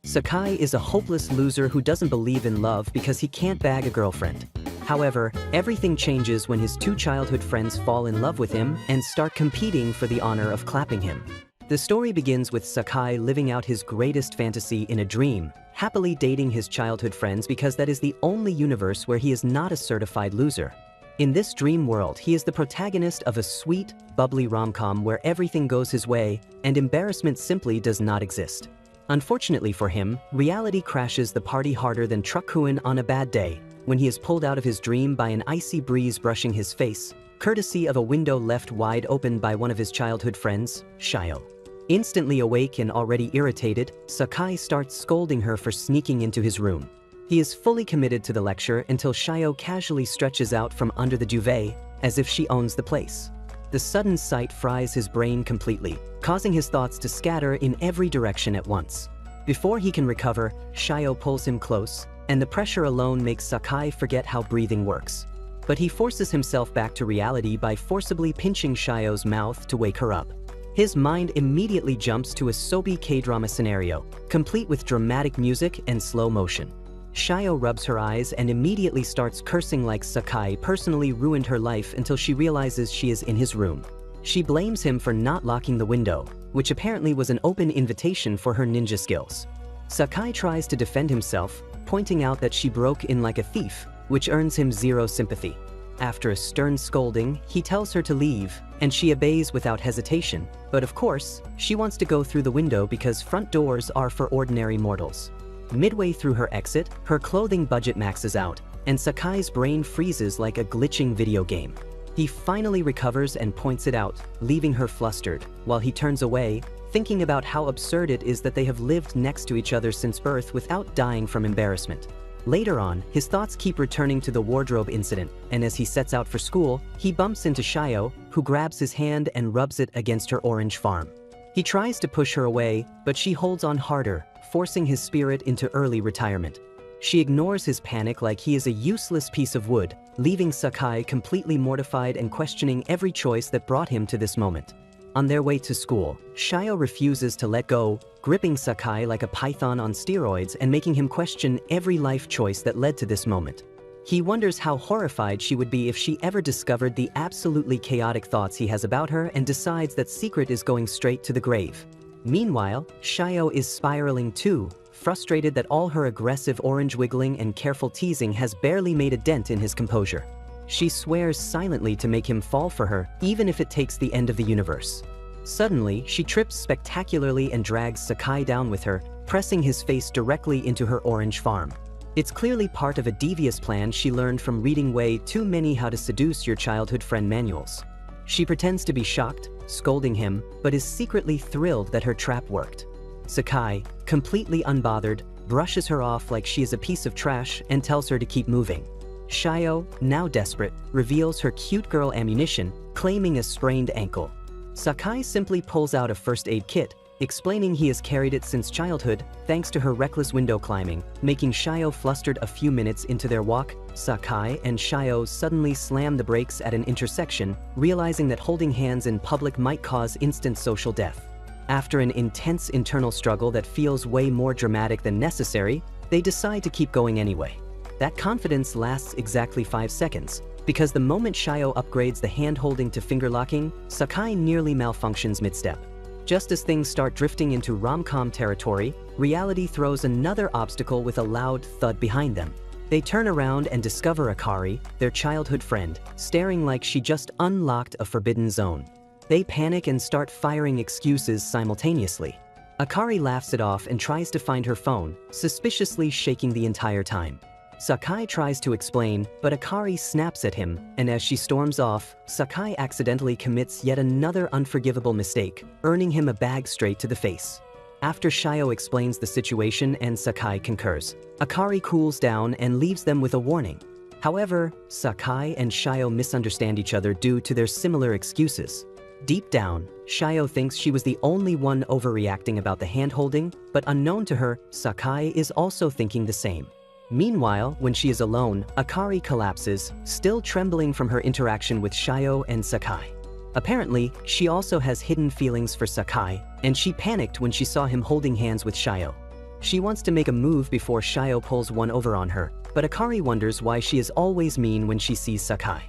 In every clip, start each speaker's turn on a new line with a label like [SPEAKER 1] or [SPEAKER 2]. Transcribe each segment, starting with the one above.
[SPEAKER 1] Sakai is a hopeless loser who doesn't believe in love because he can't bag a girlfriend. However, everything changes when his two childhood friends fall in love with him and start competing for the honor of clapping him. The story begins with Sakai living out his greatest fantasy in a dream, happily dating his childhood friends because that is the only universe where he is not a certified loser. In this dream world, he is the protagonist of a sweet, bubbly rom-com where everything goes his way and embarrassment simply does not exist. Unfortunately for him, reality crashes the party harder than Truck-kun on a bad day, when he is pulled out of his dream by an icy breeze brushing his face, courtesy of a window left wide open by one of his childhood friends, Shio. Instantly awake and already irritated, Sakai starts scolding her for sneaking into his room. He is fully committed to the lecture until Shio casually stretches out from under the duvet, as if she owns the place. The sudden sight fries his brain completely, causing his thoughts to scatter in every direction at once. Before he can recover, Shio pulls him close, and the pressure alone makes Sakai forget how breathing works. But he forces himself back to reality by forcibly pinching Shio's mouth to wake her up. His mind immediately jumps to a soapy K-drama scenario, complete with dramatic music and slow motion. Shio rubs her eyes and immediately starts cursing like Sakai personally ruined her life until she realizes she is in his room. She blames him for not locking the window, which apparently was an open invitation for her ninja skills. Sakai tries to defend himself, pointing out that she broke in like a thief, which earns him zero sympathy. After a stern scolding, he tells her to leave, and she obeys without hesitation. But of course, she wants to go through the window because front doors are for ordinary mortals. Midway through her exit, her clothing budget maxes out, and Sakai's brain freezes like a glitching video game. He finally recovers and points it out, leaving her flustered, while he turns away, thinking about how absurd it is that they have lived next to each other since birth without dying from embarrassment. Later on, his thoughts keep returning to the wardrobe incident, and as he sets out for school, he bumps into Shio, who grabs his hand and rubs it against her orange farm. He tries to push her away, but she holds on harder, forcing his spirit into early retirement. She ignores his panic like he is a useless piece of wood, leaving Sakai completely mortified and questioning every choice that brought him to this moment. On their way to school, Shio refuses to let go, gripping Sakai like a python on steroids and making him question every life choice that led to this moment. He wonders how horrified she would be if she ever discovered the absolutely chaotic thoughts he has about her and decides that secret is going straight to the grave. Meanwhile, Shio is spiraling too, frustrated that all her aggressive orange wiggling and careful teasing has barely made a dent in his composure. She swears silently to make him fall for her, even if it takes the end of the universe. Suddenly, she trips spectacularly and drags Sakai down with her, pressing his face directly into her orange farm. It's clearly part of a devious plan she learned from reading way too many how to seduce your childhood friend manuals. She pretends to be shocked, scolding him, but is secretly thrilled that her trap worked. Sakai, completely unbothered, brushes her off like she is a piece of trash and tells her to keep moving. Shio, now desperate, reveals her cute girl ammunition, claiming a sprained ankle. Sakai simply pulls out a first aid kit, explaining he has carried it since childhood thanks to her reckless window climbing, making Shio flustered a few minutes into their walk. Sakai and Shio suddenly slam the brakes at an intersection, realizing that holding hands in public might cause instant social death. After an intense internal struggle that feels way more dramatic than necessary, they decide to keep going anyway. That confidence lasts exactly 5 seconds, because the moment Shio upgrades the hand-holding to finger-locking, Sakai nearly malfunctions mid-step. Just as things start drifting into rom-com territory, reality throws another obstacle with a loud thud behind them. They turn around and discover Akari, their childhood friend, staring like she just unlocked a forbidden zone. They panic and start firing excuses simultaneously. Akari laughs it off and tries to find her phone, suspiciously shaking the entire time. Sakai tries to explain, but Akari snaps at him, and as she storms off, Sakai accidentally commits yet another unforgivable mistake, earning him a bag straight to the face. After Shio explains the situation and Sakai concurs, Akari cools down and leaves them with a warning. However, Sakai and Shio misunderstand each other due to their similar excuses. Deep down, Shio thinks she was the only one overreacting about the hand-holding, but unknown to her, Sakai is also thinking the same. Meanwhile, when she is alone, Akari collapses, still trembling from her interaction with Shio and Sakai. Apparently, she also has hidden feelings for Sakai, and she panicked when she saw him holding hands with Shio. She wants to make a move before Shio pulls one over on her, but Akari wonders why she is always mean when she sees Sakai.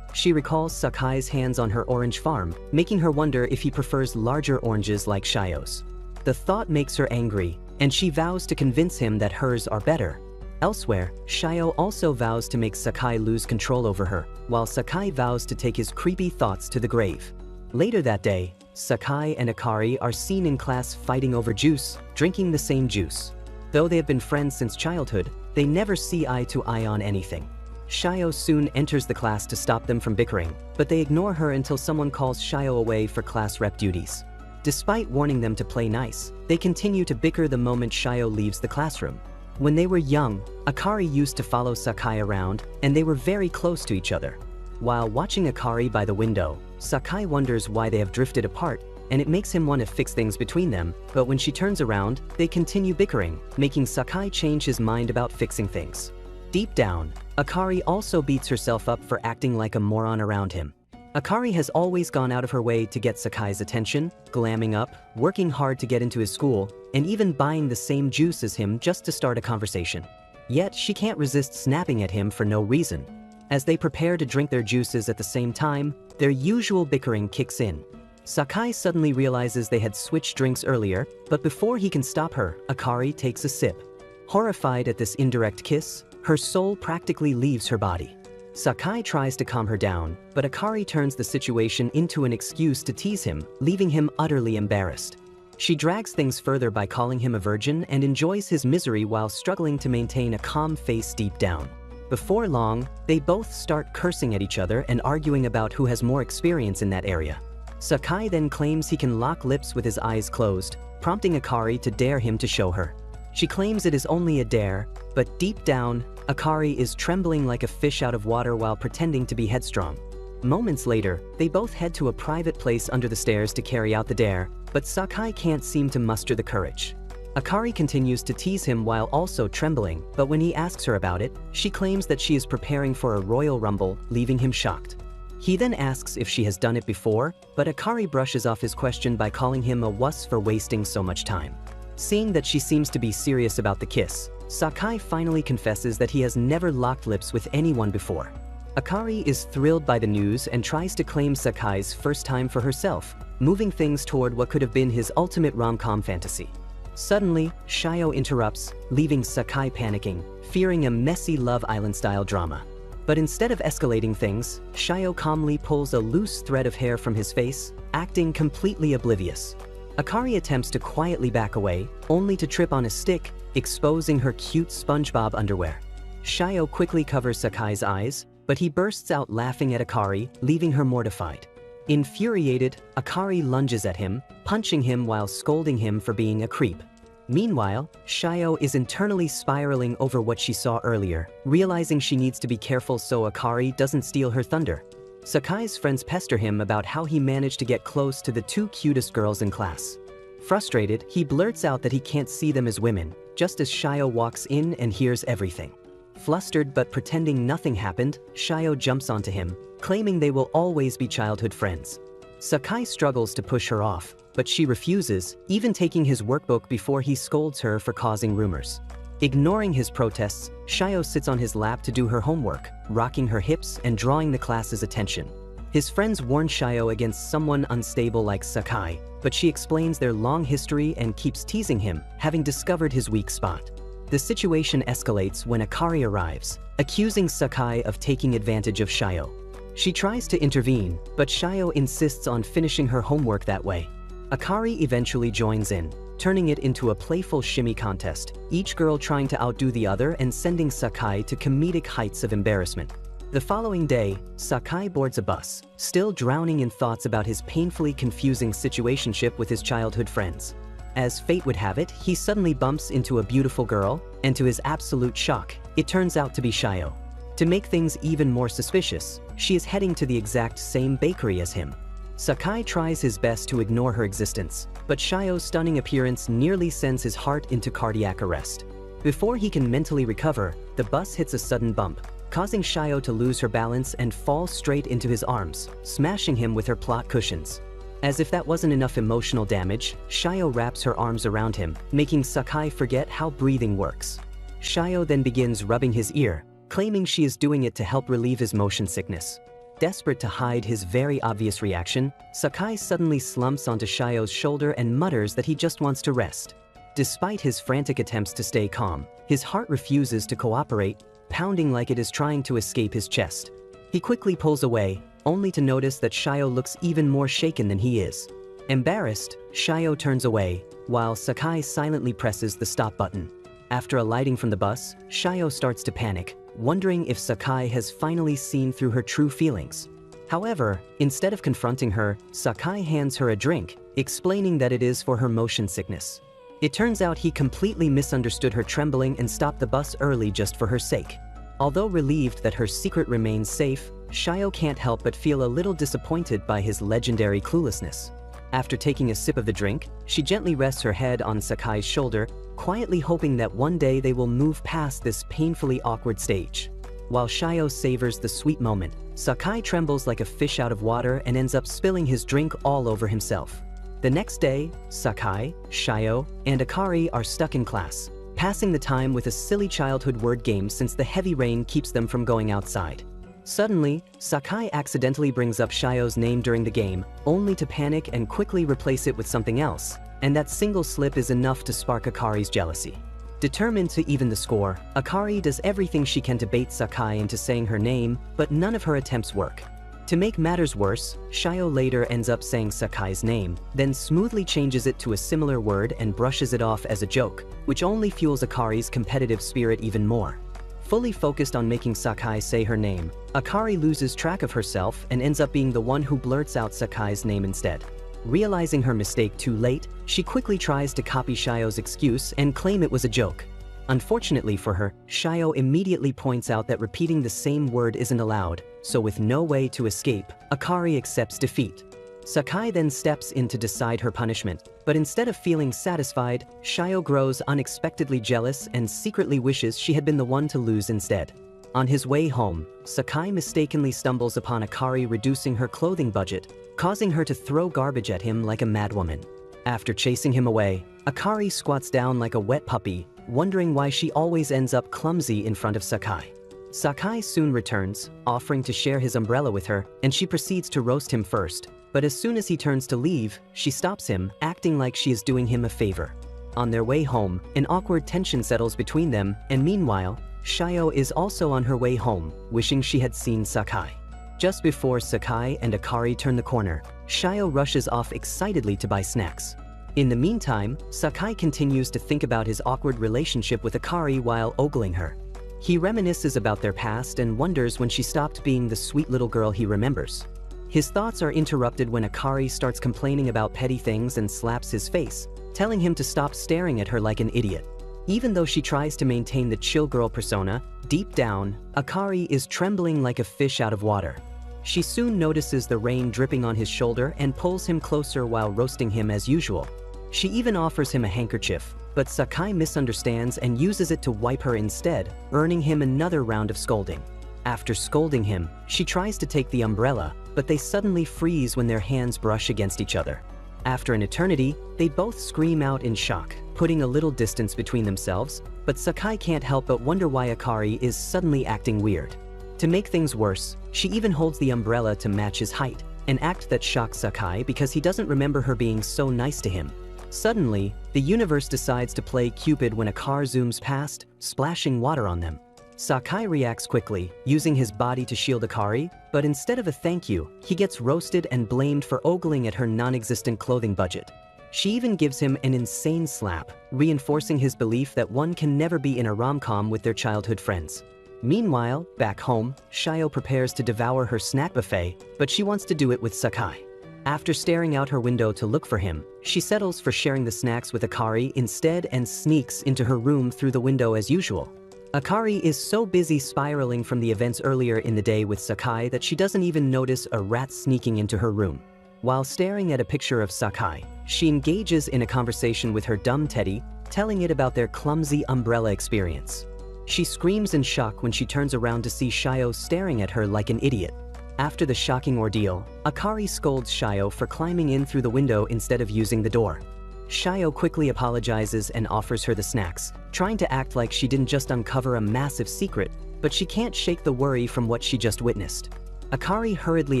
[SPEAKER 1] She recalls Sakai's hands on her orange farm, making her wonder if he prefers larger oranges like Shio's. The thought makes her angry, and she vows to convince him that hers are better. Elsewhere, Shio also vows to make Sakai lose control over her, while Sakai vows to take his creepy thoughts to the grave. Later that day, Sakai and Akari are seen in class fighting over juice, drinking the same juice. Though they have been friends since childhood, they never see eye to eye on anything. Shio soon enters the class to stop them from bickering, but they ignore her until someone calls Shio away for class rep duties. Despite warning them to play nice, they continue to bicker the moment Shio leaves the classroom. When they were young, Akari used to follow Sakai around, and they were very close to each other. While watching Akari by the window, Sakai wonders why they have drifted apart, and it makes him want to fix things between them, but when she turns around, they continue bickering, making Sakai change his mind about fixing things. Deep down, Akari also beats herself up for acting like a moron around him. Akari has always gone out of her way to get Sakai's attention, glamming up, working hard to get into his school, and even buying the same juice as him just to start a conversation. Yet she can't resist snapping at him for no reason. As they prepare to drink their juices at the same time, their usual bickering kicks in. Sakai suddenly realizes they had switched drinks earlier, but before he can stop her, Akari takes a sip. Horrified at this indirect kiss, her soul practically leaves her body. Sakai tries to calm her down, but Akari turns the situation into an excuse to tease him, leaving him utterly embarrassed. She drags things further by calling him a virgin and enjoys his misery while struggling to maintain a calm face deep down. Before long, they both start cursing at each other and arguing about who has more experience in that area. Sakai then claims he can lock lips with his eyes closed, prompting Akari to dare him to show her. She claims it is only a dare, but deep down, Akari is trembling like a fish out of water while pretending to be headstrong. Moments later, they both head to a private place under the stairs to carry out the dare, but Sakai can't seem to muster the courage. Akari continues to tease him while also trembling, but when he asks her about it, she claims that she is preparing for a royal rumble, leaving him shocked. He then asks if she has done it before, but Akari brushes off his question by calling him a wuss for wasting so much time. Seeing that she seems to be serious about the kiss, Sakai finally confesses that he has never locked lips with anyone before. Akari is thrilled by the news and tries to claim Sakai's first time for herself, moving things toward what could have been his ultimate rom-com fantasy. Suddenly, Shio interrupts, leaving Sakai panicking, fearing a messy Love Island-style drama. But instead of escalating things, Shio calmly pulls a loose thread of hair from his face, acting completely oblivious. Akari attempts to quietly back away, only to trip on a stick, exposing her cute SpongeBob underwear. Shio quickly covers Sakai's eyes, but he bursts out laughing at Akari, leaving her mortified. Infuriated, Akari lunges at him, punching him while scolding him for being a creep. Meanwhile, Shio is internally spiraling over what she saw earlier, realizing she needs to be careful so Akari doesn't steal her thunder. Sakai's friends pester him about how he managed to get close to the two cutest girls in class. Frustrated, he blurts out that he can't see them as women, just as Shio walks in and hears everything. Flustered but pretending nothing happened, Shio jumps onto him, claiming they will always be childhood friends. Sakai struggles to push her off, but she refuses, even taking his workbook before he scolds her for causing rumors. Ignoring his protests, Shio sits on his lap to do her homework, rocking her hips and drawing the class's attention. His friends warn Shio against someone unstable like Sakai, but she explains their long history and keeps teasing him, having discovered his weak spot. The situation escalates when Akari arrives, accusing Sakai of taking advantage of Shio. She tries to intervene, but Shio insists on finishing her homework that way. Akari eventually joins in, turning it into a playful shimmy contest, each girl trying to outdo the other and sending Sakai to comedic heights of embarrassment. The following day, Sakai boards a bus, still drowning in thoughts about his painfully confusing situationship with his childhood friends. As fate would have it, he suddenly bumps into a beautiful girl, and to his absolute shock, it turns out to be Shio. To make things even more suspicious, she is heading to the exact same bakery as him. Sakai tries his best to ignore her existence, but Shio's stunning appearance nearly sends his heart into cardiac arrest. Before he can mentally recover, the bus hits a sudden bump, causing Shio to lose her balance and fall straight into his arms, smashing him with her plot cushions. As if that wasn't enough emotional damage, Shio wraps her arms around him, making Sakai forget how breathing works. Shio then begins rubbing his ear, claiming she is doing it to help relieve his motion sickness. Desperate to hide his very obvious reaction, Sakai suddenly slumps onto Shio's shoulder and mutters that he just wants to rest. Despite his frantic attempts to stay calm, his heart refuses to cooperate, pounding like it is trying to escape his chest. He quickly pulls away, only to notice that Shio looks even more shaken than he is. Embarrassed, Shio turns away, while Sakai silently presses the stop button. After alighting from the bus, Shio starts to panic, wondering if Sakai has finally seen through her true feelings. However, instead of confronting her, Sakai hands her a drink, explaining that it is for her motion sickness. It turns out he completely misunderstood her trembling and stopped the bus early just for her sake. Although relieved that her secret remains safe, Shio can't help but feel a little disappointed by his legendary cluelessness. After taking a sip of the drink, she gently rests her head on Sakai's shoulder, quietly hoping that one day they will move past this painfully awkward stage. While Shio savors the sweet moment, Sakai trembles like a fish out of water and ends up spilling his drink all over himself. The next day, Sakai, Shio, and Akari are stuck in class, passing the time with a silly childhood word game since the heavy rain keeps them from going outside. Suddenly, Sakai accidentally brings up Shio's name during the game, only to panic and quickly replace it with something else, and that single slip is enough to spark Akari's jealousy. Determined to even the score, Akari does everything she can to bait Sakai into saying her name, but none of her attempts work. To make matters worse, Shio later ends up saying Sakai's name, then smoothly changes it to a similar word and brushes it off as a joke, which only fuels Akari's competitive spirit even more. Fully focused on making Sakai say her name, Akari loses track of herself and ends up being the one who blurts out Sakai's name instead. Realizing her mistake too late, she quickly tries to copy Shio's excuse and claim it was a joke. Unfortunately for her, Shio immediately points out that repeating the same word isn't allowed, so with no way to escape, Akari accepts defeat. Sakai then steps in to decide her punishment, but instead of feeling satisfied, Shio grows unexpectedly jealous and secretly wishes she had been the one to lose instead. On his way home, Sakai mistakenly stumbles upon Akari reducing her clothing budget, causing her to throw garbage at him like a madwoman. After chasing him away, Akari squats down like a wet puppy, wondering why she always ends up clumsy in front of Sakai. Sakai soon returns, offering to share his umbrella with her, and she proceeds to roast him first. But as soon as he turns to leave, she stops him, acting like she is doing him a favor. On their way home, an awkward tension settles between them, and meanwhile, Shio is also on her way home, wishing she had seen Sakai. Just before Sakai and Akari turn the corner, Shio rushes off excitedly to buy snacks. In the meantime, Sakai continues to think about his awkward relationship with Akari while ogling her. He reminisces about their past and wonders when she stopped being the sweet little girl he remembers. His thoughts are interrupted when Akari starts complaining about petty things and slaps his face, telling him to stop staring at her like an idiot. Even though she tries to maintain the chill girl persona, deep down, Akari is trembling like a fish out of water. She soon notices the rain dripping on his shoulder and pulls him closer while roasting him as usual. She even offers him a handkerchief, but Sakai misunderstands and uses it to wipe her instead, earning him another round of scolding. After scolding him, she tries to take the umbrella, but they suddenly freeze when their hands brush against each other. After an eternity, they both scream out in shock, putting a little distance between themselves, but Sakai can't help but wonder why Akari is suddenly acting weird. To make things worse, she even holds the umbrella to match his height, an act that shocks Sakai because he doesn't remember her being so nice to him. Suddenly, the universe decides to play Cupid when a car zooms past, splashing water on them. Sakai reacts quickly, using his body to shield Akari, but instead of a thank you, he gets roasted and blamed for ogling at her non-existent clothing budget. She even gives him an insane slap, reinforcing his belief that one can never be in a rom-com with their childhood friends. Meanwhile, back home, Shio prepares to devour her snack buffet, but she wants to do it with Sakai. After staring out her window to look for him, she settles for sharing the snacks with Akari instead and sneaks into her room through the window as usual. Akari is so busy spiraling from the events earlier in the day with Sakai that she doesn't even notice a rat sneaking into her room. While staring at a picture of Sakai, she engages in a conversation with her dumb teddy, telling it about their clumsy umbrella experience. She screams in shock when she turns around to see Shio staring at her like an idiot. After the shocking ordeal, Akari scolds Shio for climbing in through the window instead of using the door. Shio quickly apologizes and offers her the snacks, trying to act like she didn't just uncover a massive secret, but she can't shake the worry from what she just witnessed. Akari hurriedly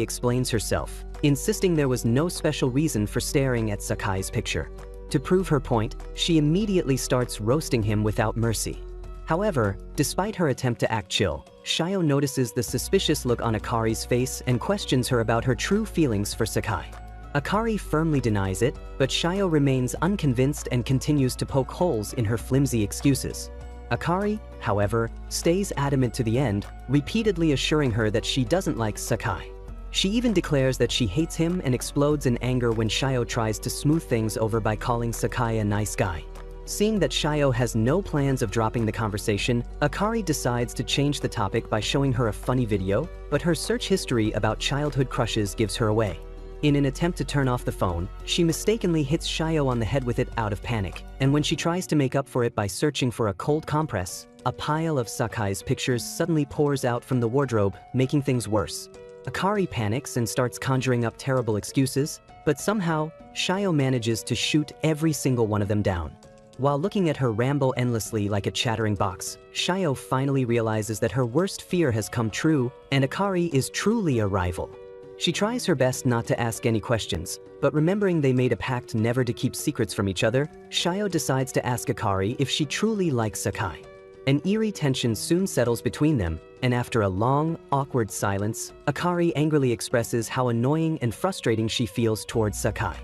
[SPEAKER 1] explains herself, insisting there was no special reason for staring at Sakai's picture. To prove her point, she immediately starts roasting him without mercy. However, despite her attempt to act chill, Shio notices the suspicious look on Akari's face and questions her about her true feelings for Sakai. Akari firmly denies it, but Shio remains unconvinced and continues to poke holes in her flimsy excuses. Akari, however, stays adamant to the end, repeatedly assuring her that she doesn't like Sakai. She even declares that she hates him and explodes in anger when Shio tries to smooth things over by calling Sakai a nice guy. Seeing that Shio has no plans of dropping the conversation, Akari decides to change the topic by showing her a funny video, but her search history about childhood crushes gives her away. In an attempt to turn off the phone, she mistakenly hits Shio on the head with it out of panic, and when she tries to make up for it by searching for a cold compress, a pile of Sakai's pictures suddenly pours out from the wardrobe, making things worse. Akari panics and starts conjuring up terrible excuses, but somehow, Shio manages to shoot every single one of them down. While looking at her ramble endlessly like a chattering box, Shio finally realizes that her worst fear has come true, and Akari is truly a rival. She tries her best not to ask any questions, but remembering they made a pact never to keep secrets from each other, Shio decides to ask Akari if she truly likes Sakai. An eerie tension soon settles between them, and after a long, awkward silence, Akari angrily expresses how annoying and frustrating she feels towards Sakai.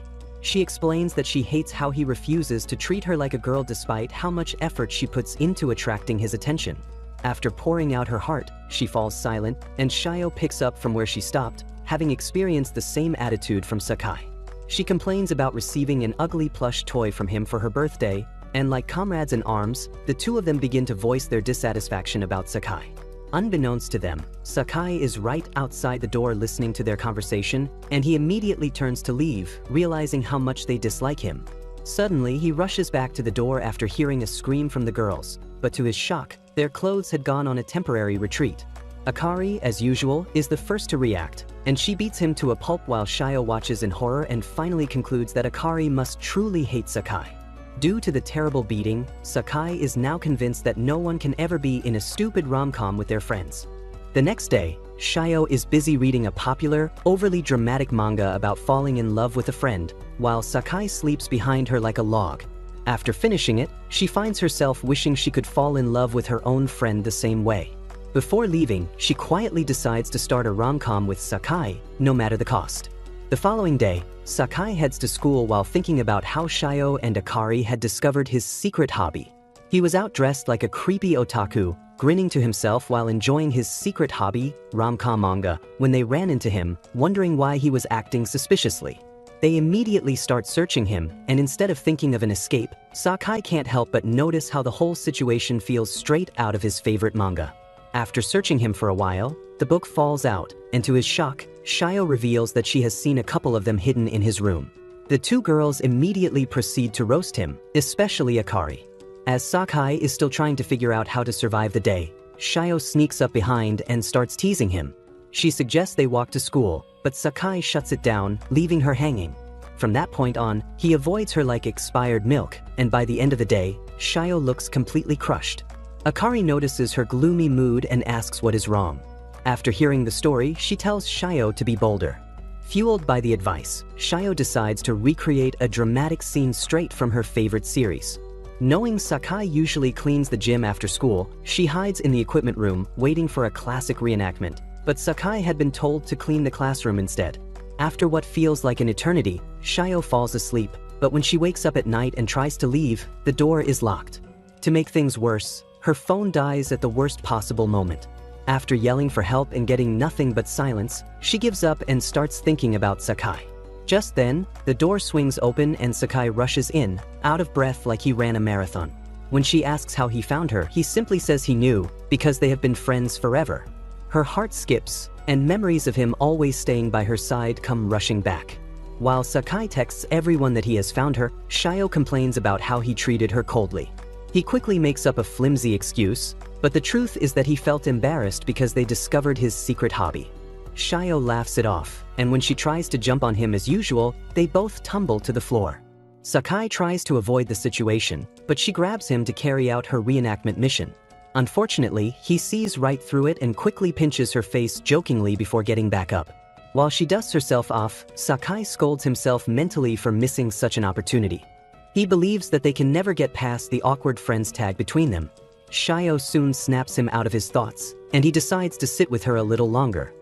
[SPEAKER 1] She explains that she hates how he refuses to treat her like a girl despite how much effort she puts into attracting his attention. After pouring out her heart, she falls silent, and Shio picks up from where she stopped, having experienced the same attitude from Sakai. She complains about receiving an ugly plush toy from him for her birthday, and like comrades in arms, the two of them begin to voice their dissatisfaction about Sakai. Unbeknownst to them, Sakai is right outside the door listening to their conversation, and he immediately turns to leave, realizing how much they dislike him. Suddenly, he rushes back to the door after hearing a scream from the girls, but to his shock, their clothes had gone on a temporary retreat. Akari, as usual, is the first to react, and she beats him to a pulp while Shio watches in horror and finally concludes that Akari must truly hate Sakai. Due to the terrible beating, Sakai is now convinced that no one can ever be in a stupid rom-com with their friends. The next day, Shio is busy reading a popular, overly dramatic manga about falling in love with a friend, while Sakai sleeps behind her like a log. After finishing it, she finds herself wishing she could fall in love with her own friend the same way. Before leaving, she quietly decides to start a rom-com with Sakai, no matter the cost. The following day, Sakai heads to school while thinking about how Shio and Akari had discovered his secret hobby. He was out dressed like a creepy otaku, grinning to himself while enjoying his secret hobby, rom-com manga, when they ran into him, wondering why he was acting suspiciously. They immediately start searching him, and instead of thinking of an escape, Sakai can't help but notice how the whole situation feels straight out of his favorite manga. After searching him for a while, the book falls out, and to his shock, Shio reveals that she has seen a couple of them hidden in his room. The two girls immediately proceed to roast him, especially Akari. As Sakai is still trying to figure out how to survive the day, Shio sneaks up behind and starts teasing him. She suggests they walk to school, but Sakai shuts it down, leaving her hanging. From that point on, he avoids her like expired milk, and by the end of the day, Shio looks completely crushed. Akari notices her gloomy mood and asks what is wrong. After hearing the story, she tells Shio to be bolder. Fueled by the advice, Shio decides to recreate a dramatic scene straight from her favorite series. Knowing Sakai usually cleans the gym after school, she hides in the equipment room, waiting for a classic reenactment, but Sakai had been told to clean the classroom instead. After what feels like an eternity, Shio falls asleep, but when she wakes up at night and tries to leave, the door is locked. To make things worse, her phone dies at the worst possible moment. After yelling for help and getting nothing but silence, she gives up and starts thinking about Sakai. Just then, the door swings open and Sakai rushes in, out of breath like he ran a marathon. When she asks how he found her, he simply says he knew, because they have been friends forever. Her heart skips, and memories of him always staying by her side come rushing back. While Sakai texts everyone that he has found her, Shio complains about how he treated her coldly. He quickly makes up a flimsy excuse, but the truth is that he felt embarrassed because they discovered his secret hobby. Shio laughs it off, and when she tries to jump on him as usual, they both tumble to the floor. Sakai tries to avoid the situation, but she grabs him to carry out her reenactment mission. Unfortunately, he sees right through it and quickly pinches her face jokingly before getting back up. While she dusts herself off, Sakai scolds himself mentally for missing such an opportunity. He believes that they can never get past the awkward friends tag between them. Shio soon snaps him out of his thoughts, and he decides to sit with her a little longer.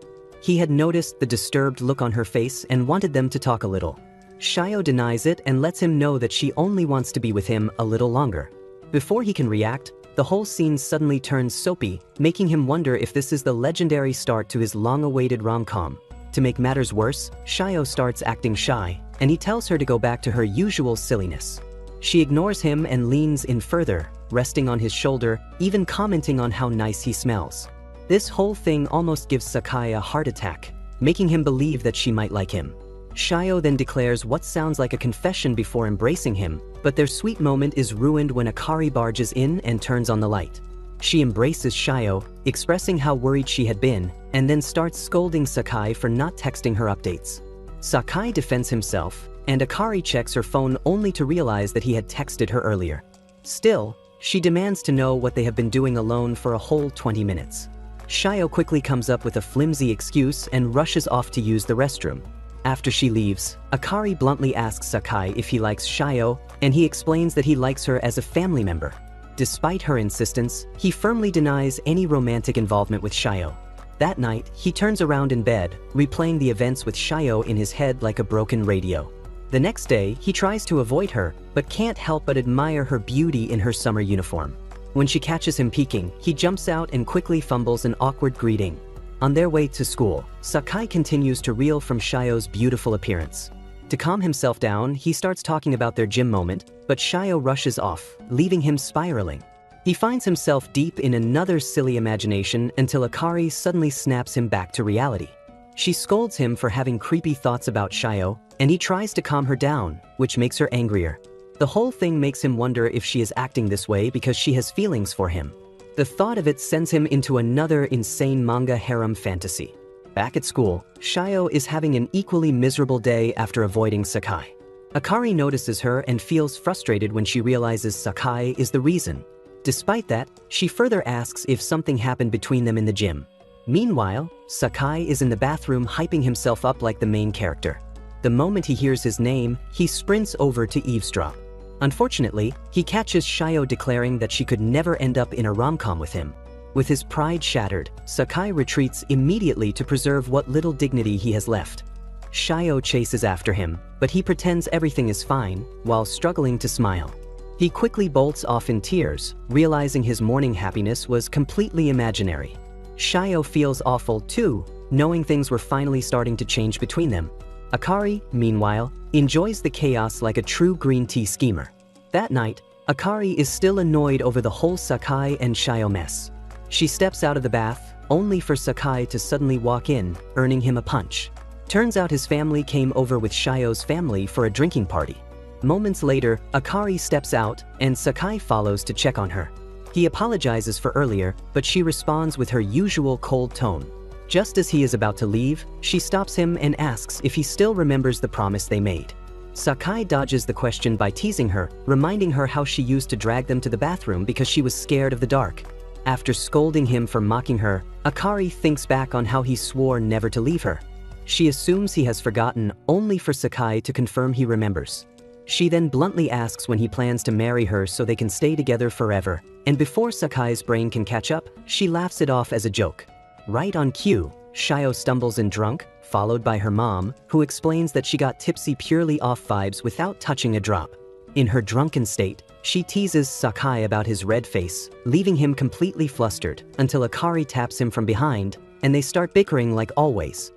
[SPEAKER 1] He had noticed the disturbed look on her face and wanted them to talk a little. Shio denies it and lets him know that she only wants to be with him a little longer. Before he can react, the whole scene suddenly turns soapy, making him wonder if this is the legendary start to his long-awaited rom-com. To make matters worse, Shio starts acting shy, and he tells her to go back to her usual silliness. She ignores him and leans in further, resting on his shoulder, even commenting on how nice he smells. This whole thing almost gives Sakai a heart attack, making him believe that she might like him. Shio then declares what sounds like a confession before embracing him, but their sweet moment is ruined when Akari barges in and turns on the light. She embraces Shio, expressing how worried she had been, and then starts scolding Sakai for not texting her updates. Sakai defends himself, and Akari checks her phone only to realize that he had texted her earlier. Still, she demands to know what they have been doing alone for a whole 20 minutes. Shio quickly comes up with a flimsy excuse and rushes off to use the restroom. After she leaves, Akari bluntly asks Sakai if he likes Shio, and he explains that he likes her as a family member. Despite her insistence, he firmly denies any romantic involvement with Shio. That night, he turns around in bed, replaying the events with Shio in his head like a broken radio. The next day, he tries to avoid her, but can't help but admire her beauty in her summer uniform. When she catches him peeking, he jumps out and quickly fumbles an awkward greeting. On their way to school, Sakai continues to reel from Shio's beautiful appearance. To calm himself down, he starts talking about their gym moment, but Shio rushes off, leaving him spiraling. He finds himself deep in another silly imagination until Akari suddenly snaps him back to reality. She scolds him for having creepy thoughts about Shio, and he tries to calm her down, which makes her angrier. The whole thing makes him wonder if she is acting this way because she has feelings for him. The thought of it sends him into another insane manga harem fantasy. Back at school, Shio is having an equally miserable day after avoiding Sakai. Akari notices her and feels frustrated when she realizes Sakai is the reason. Despite that, she further asks if something happened between them in the gym. Meanwhile, Sakai is in the bathroom hyping himself up like the main character. The moment he hears his name, he sprints over to eavesdrop. Unfortunately, he catches Shio declaring that she could never end up in a rom-com with him. With his pride shattered, Sakai retreats immediately to preserve what little dignity he has left. Shio chases after him, but he pretends everything is fine, while struggling to smile. He quickly bolts off in tears, realizing his morning happiness was completely imaginary. Shio feels awful too, knowing things were finally starting to change between them. Akari, meanwhile, enjoys the chaos like a true green tea schemer. That night, Akari is still annoyed over the whole Sakai and Shio mess. She steps out of the bath, only for Sakai to suddenly walk in, earning him a punch. Turns out his family came over with Shio's family for a drinking party. Moments later, Akari steps out, and Sakai follows to check on her. He apologizes for earlier, but she responds with her usual cold tone. Just as he is about to leave, she stops him and asks if he still remembers the promise they made. Sakai dodges the question by teasing her, reminding her how she used to drag them to the bathroom because she was scared of the dark. After scolding him for mocking her, Akari thinks back on how he swore never to leave her. She assumes he has forgotten, only for Sakai to confirm he remembers. She then bluntly asks when he plans to marry her so they can stay together forever, and before Sakai's brain can catch up, she laughs it off as a joke. Right on cue, Shio stumbles in drunk, followed by her mom, who explains that she got tipsy purely off vibes without touching a drop. In her drunken state, she teases Sakai about his red face, leaving him completely flustered, until Akari taps him from behind, and they start bickering like always.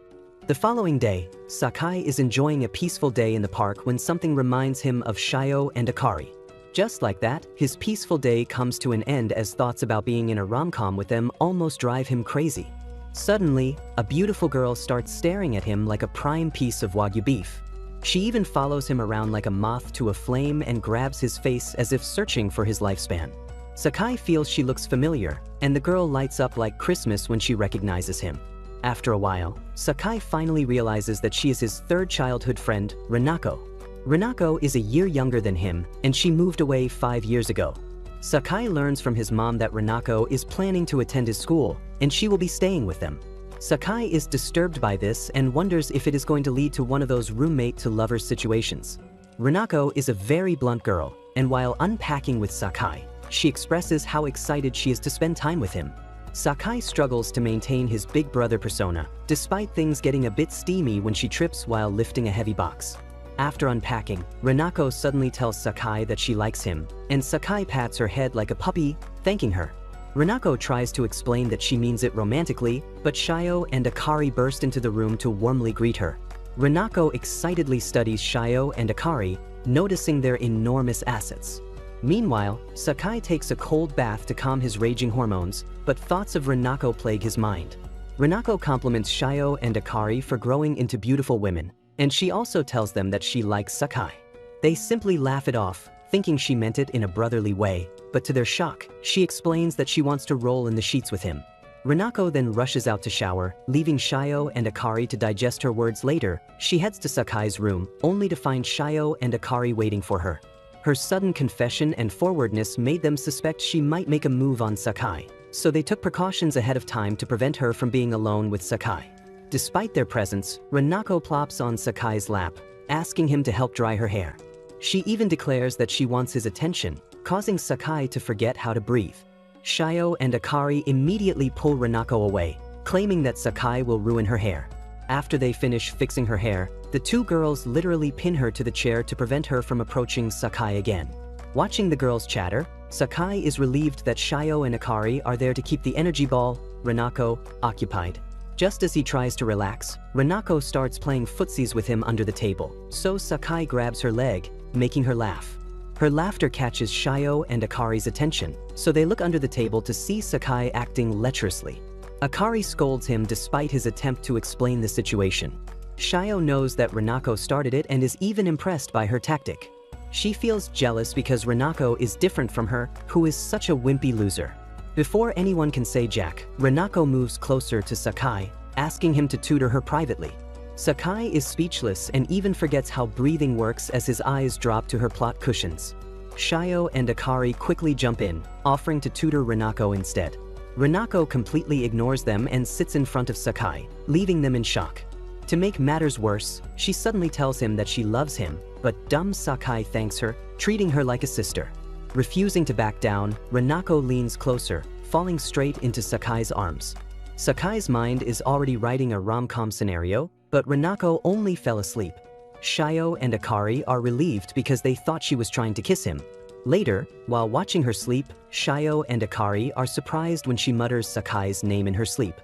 [SPEAKER 1] The following day, Sakai is enjoying a peaceful day in the park when something reminds him of Shio and Akari. Just like that, his peaceful day comes to an end as thoughts about being in a rom-com with them almost drive him crazy. Suddenly, a beautiful girl starts staring at him like a prime piece of Wagyu beef. She even follows him around like a moth to a flame and grabs his face as if searching for his lifespan. Sakai feels she looks familiar, and the girl lights up like Christmas when she recognizes him. After a while, Sakai finally realizes that she is his third childhood friend, Rinako. Rinako is a year younger than him, and she moved away 5 years ago. Sakai learns from his mom that Rinako is planning to attend his school, and she will be staying with them. Sakai is disturbed by this and wonders if it is going to lead to one of those roommate-to-lover situations. Rinako is a very blunt girl, and while unpacking with Sakai, she expresses how excited she is to spend time with him. Sakai struggles to maintain his big brother persona, despite things getting a bit steamy when she trips while lifting a heavy box. After unpacking, Rinako suddenly tells Sakai that she likes him, and Sakai pats her head like a puppy, thanking her. Rinako tries to explain that she means it romantically, but Shio and Akari burst into the room to warmly greet her. Rinako excitedly studies Shio and Akari, noticing their enormous assets. Meanwhile, Sakai takes a cold bath to calm his raging hormones, but thoughts of Rinako plague his mind. Rinako compliments Shio and Akari for growing into beautiful women, and she also tells them that she likes Sakai. They simply laugh it off, thinking she meant it in a brotherly way, but to their shock, she explains that she wants to roll in the sheets with him. Rinako then rushes out to shower, leaving Shio and Akari to digest her words later. She heads to Sakai's room, only to find Shio and Akari waiting for her. Her sudden confession and forwardness made them suspect she might make a move on Sakai, so they took precautions ahead of time to prevent her from being alone with Sakai. Despite their presence, Rinako plops on Sakai's lap, asking him to help dry her hair. She even declares that she wants his attention, causing Sakai to forget how to breathe. Shio and Akari immediately pull Rinako away, claiming that Sakai will ruin her hair. After they finish fixing her hair, the two girls literally pin her to the chair to prevent her from approaching Sakai again. Watching the girls chatter, Sakai is relieved that Shio and Akari are there to keep the energy ball, Rinako, occupied. Just as he tries to relax, Rinako starts playing footsies with him under the table, so Sakai grabs her leg, making her laugh. Her laughter catches Shio and Akari's attention, so they look under the table to see Sakai acting lecherously. Akari scolds him despite his attempt to explain the situation. Shio knows that Rinako started it and is even impressed by her tactic. She feels jealous because Rinako is different from her, who is such a wimpy loser. Before anyone can say jack, Rinako moves closer to Sakai, asking him to tutor her privately. Sakai is speechless and even forgets how breathing works as his eyes drop to her plot cushions. Shio and Akari quickly jump in, offering to tutor Rinako instead. Rinako completely ignores them and sits in front of Sakai, leaving them in shock. To make matters worse, she suddenly tells him that she loves him, but dumb Sakai thanks her, treating her like a sister. Refusing to back down, Rinako leans closer, falling straight into Sakai's arms. Sakai's mind is already writing a rom-com scenario, but Rinako only fell asleep. Shio and Akari are relieved because they thought she was trying to kiss him. Later, while watching her sleep, Shio and Akari are surprised when she mutters Sakai's name in her sleep.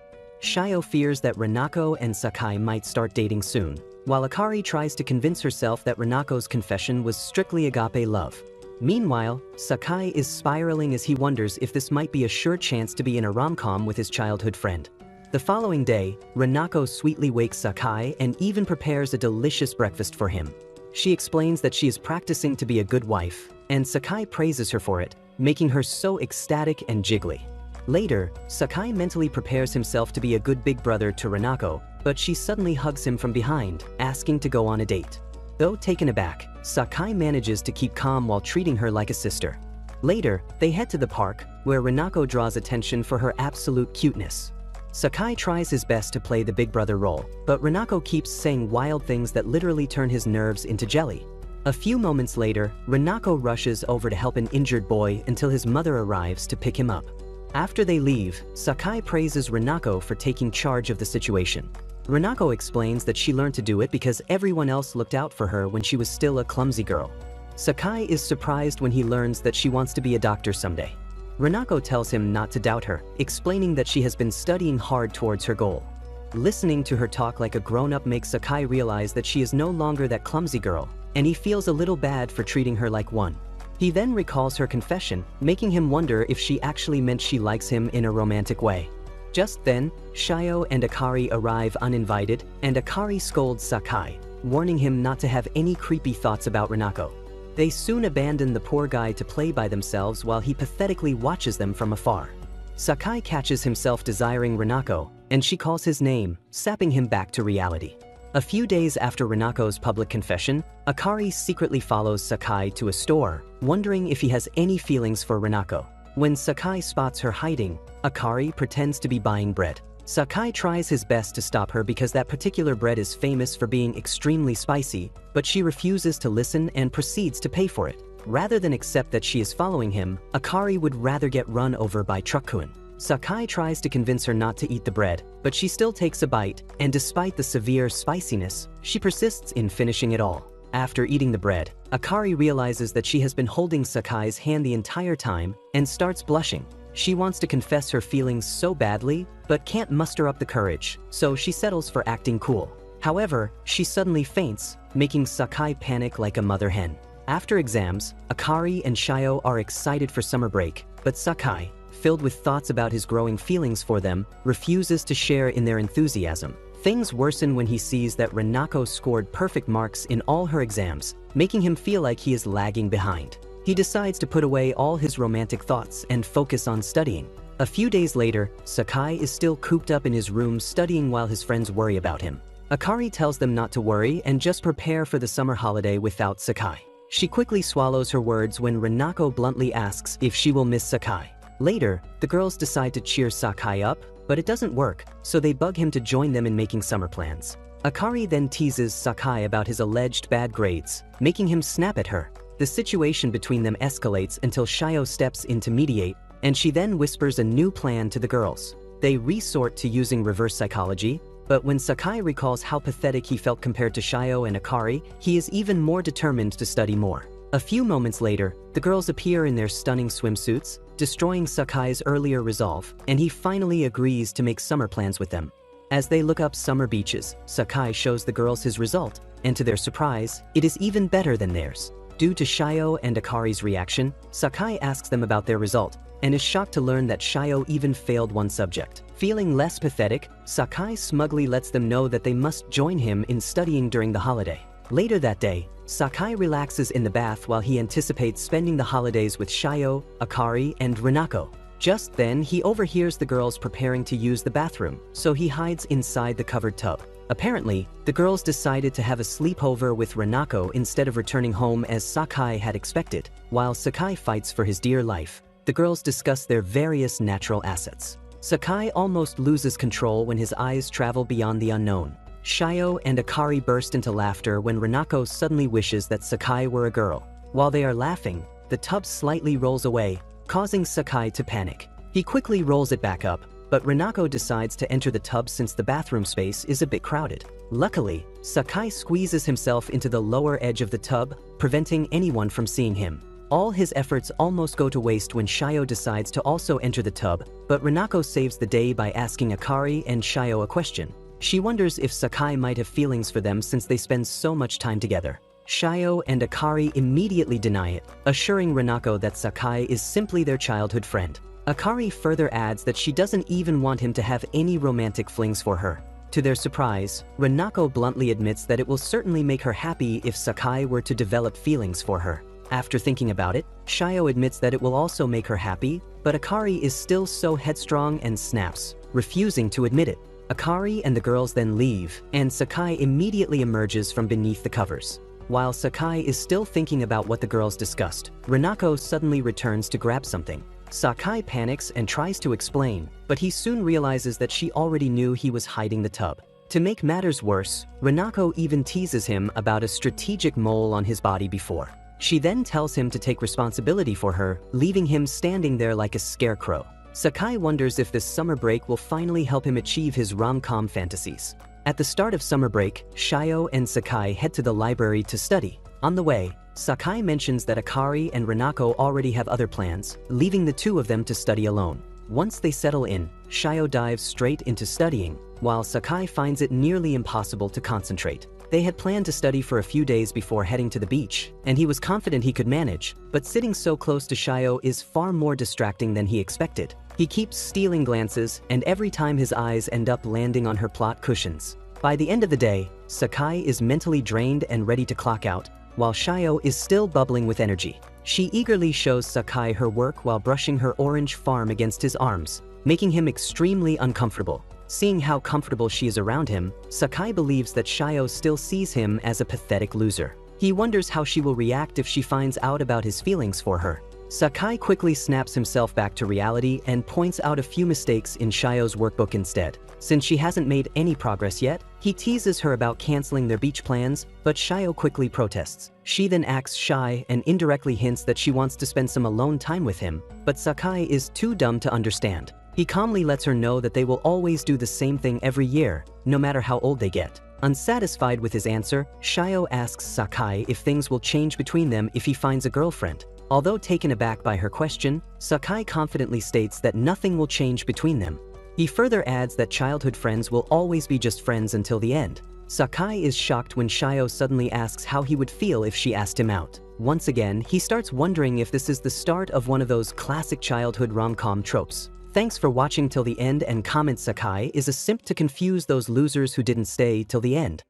[SPEAKER 1] Shio fears that Rinako and Sakai might start dating soon, while Akari tries to convince herself that Rinako's confession was strictly agape love. Meanwhile, Sakai is spiraling as he wonders if this might be a sure chance to be in a rom-com with his childhood friend. The following day, Rinako sweetly wakes Sakai and even prepares a delicious breakfast for him. She explains that she is practicing to be a good wife, and Sakai praises her for it, making her so ecstatic and jiggly. Later, Sakai mentally prepares himself to be a good big brother to Rinako, but she suddenly hugs him from behind, asking to go on a date. Though taken aback, Sakai manages to keep calm while treating her like a sister. Later, they head to the park, where Rinako draws attention for her absolute cuteness. Sakai tries his best to play the big brother role, but Rinako keeps saying wild things that literally turn his nerves into jelly. A few moments later, Rinako rushes over to help an injured boy until his mother arrives to pick him up. After they leave, Sakai praises Rinako for taking charge of the situation. Rinako explains that she learned to do it because everyone else looked out for her when she was still a clumsy girl. Sakai is surprised when he learns that she wants to be a doctor someday. Rinako tells him not to doubt her, explaining that she has been studying hard towards her goal. Listening to her talk like a grown-up makes Sakai realize that she is no longer that clumsy girl, and he feels a little bad for treating her like one. He then recalls her confession, making him wonder if she actually meant she likes him in a romantic way. Just then, Shio and Akari arrive uninvited, and Akari scolds Sakai, warning him not to have any creepy thoughts about Rinako. They soon abandon the poor guy to play by themselves while he pathetically watches them from afar. Sakai catches himself desiring Rinako, and she calls his name, sapping him back to reality. A few days after Rinako's public confession, Akari secretly follows Sakai to a store, wondering if he has any feelings for Rinako. When Sakai spots her hiding, Akari pretends to be buying bread. Sakai tries his best to stop her because that particular bread is famous for being extremely spicy, but she refuses to listen and proceeds to pay for it. Rather than accept that she is following him, Akari would rather get run over by Truck-kun. Sakai tries to convince her not to eat the bread, but she still takes a bite, and despite the severe spiciness, she persists in finishing it all. After eating the bread, Akari realizes that she has been holding Sakai's hand the entire time and starts blushing. She wants to confess her feelings so badly, but can't muster up the courage, so she settles for acting cool. However, she suddenly faints, making Sakai panic like a mother hen. After exams, Akari and Shio are excited for summer break, but Sakai, filled with thoughts about his growing feelings for them, refuses to share in their enthusiasm. Things worsen when he sees that Rinako scored perfect marks in all her exams, making him feel like he is lagging behind. He decides to put away all his romantic thoughts and focus on studying. A few days later, Sakai is still cooped up in his room studying while his friends worry about him. Akari tells them not to worry and just prepare for the summer holiday without Sakai. She quickly swallows her words when Rinako bluntly asks if she will miss Sakai. Later, the girls decide to cheer Sakai up, but it doesn't work, so they bug him to join them in making summer plans. Akari then teases Sakai about his alleged bad grades, making him snap at her. The situation between them escalates until Shio steps in to mediate, and she then whispers a new plan to the girls. They resort to using reverse psychology, but when Sakai recalls how pathetic he felt compared to Shio and Akari, he is even more determined to study more. A few moments later, the girls appear in their stunning swimsuits, destroying Sakai's earlier resolve, and he finally agrees to make summer plans with them. As they look up summer beaches, Sakai shows the girls his result, and to their surprise, it is even better than theirs. Due to Shio and Akari's reaction, Sakai asks them about their result, and is shocked to learn that Shio even failed one subject. Feeling less pathetic, Sakai smugly lets them know that they must join him in studying during the holiday. Later that day, Sakai relaxes in the bath while he anticipates spending the holidays with Shio, Akari, and Rinako. Just then, he overhears the girls preparing to use the bathroom, so he hides inside the covered tub. Apparently, the girls decided to have a sleepover with Rinako instead of returning home as Sakai had expected. While Sakai fights for his dear life, the girls discuss their various natural assets. Sakai almost loses control when his eyes travel beyond the unknown. Shio and Akari burst into laughter when Rinako suddenly wishes that Sakai were a girl. While they are laughing, the tub slightly rolls away, causing Sakai to panic. He quickly rolls it back up, but Rinako decides to enter the tub since the bathroom space is a bit crowded. Luckily, Sakai squeezes himself into the lower edge of the tub, preventing anyone from seeing him. All his efforts almost go to waste when Shio decides to also enter the tub, but Rinako saves the day by asking Akari and Shio a question. She wonders if Sakai might have feelings for them since they spend so much time together. Shio and Akari immediately deny it, assuring Rinako that Sakai is simply their childhood friend. Akari further adds that she doesn't even want him to have any romantic flings for her. To their surprise, Rinako bluntly admits that it will certainly make her happy if Sakai were to develop feelings for her. After thinking about it, Shio admits that it will also make her happy, but Akari is still so headstrong and snaps, refusing to admit it. Akari and the girls then leave, and Sakai immediately emerges from beneath the covers. While Sakai is still thinking about what the girls discussed, Rinako suddenly returns to grab something. Sakai panics and tries to explain, but he soon realizes that she already knew he was hiding the tub. To make matters worse, Rinako even teases him about a strategic mole on his body before. She then tells him to take responsibility for her, leaving him standing there like a scarecrow. Sakai wonders if this summer break will finally help him achieve his rom-com fantasies. At the start of summer break, Shio and Sakai head to the library to study. On the way, Sakai mentions that Akari and Rinako already have other plans, leaving the two of them to study alone. Once they settle in, Shio dives straight into studying, while Sakai finds it nearly impossible to concentrate. They had planned to study for a few days before heading to the beach, and he was confident he could manage, but sitting so close to Shio is far more distracting than he expected. He keeps stealing glances, and every time his eyes end up landing on her plot cushions. By the end of the day, Sakai is mentally drained and ready to clock out, while Shio is still bubbling with energy. She eagerly shows Sakai her work while brushing her orange farm against his arms, making him extremely uncomfortable. Seeing how comfortable she is around him, Sakai believes that Shio still sees him as a pathetic loser. He wonders how she will react if she finds out about his feelings for her. Sakai quickly snaps himself back to reality and points out a few mistakes in Shio's workbook instead. Since she hasn't made any progress yet, he teases her about canceling their beach plans, but Shio quickly protests. She then acts shy and indirectly hints that she wants to spend some alone time with him, but Sakai is too dumb to understand. He calmly lets her know that they will always do the same thing every year, no matter how old they get. Unsatisfied with his answer, Shio asks Sakai if things will change between them if he finds a girlfriend. Although taken aback by her question, Sakai confidently states that nothing will change between them. He further adds that childhood friends will always be just friends until the end. Sakai is shocked when Shio suddenly asks how he would feel if she asked him out. Once again, he starts wondering if this is the start of one of those classic childhood rom-com tropes. Thanks for watching till the end, and comment Sakai is a simp to confuse those losers who didn't stay till the end.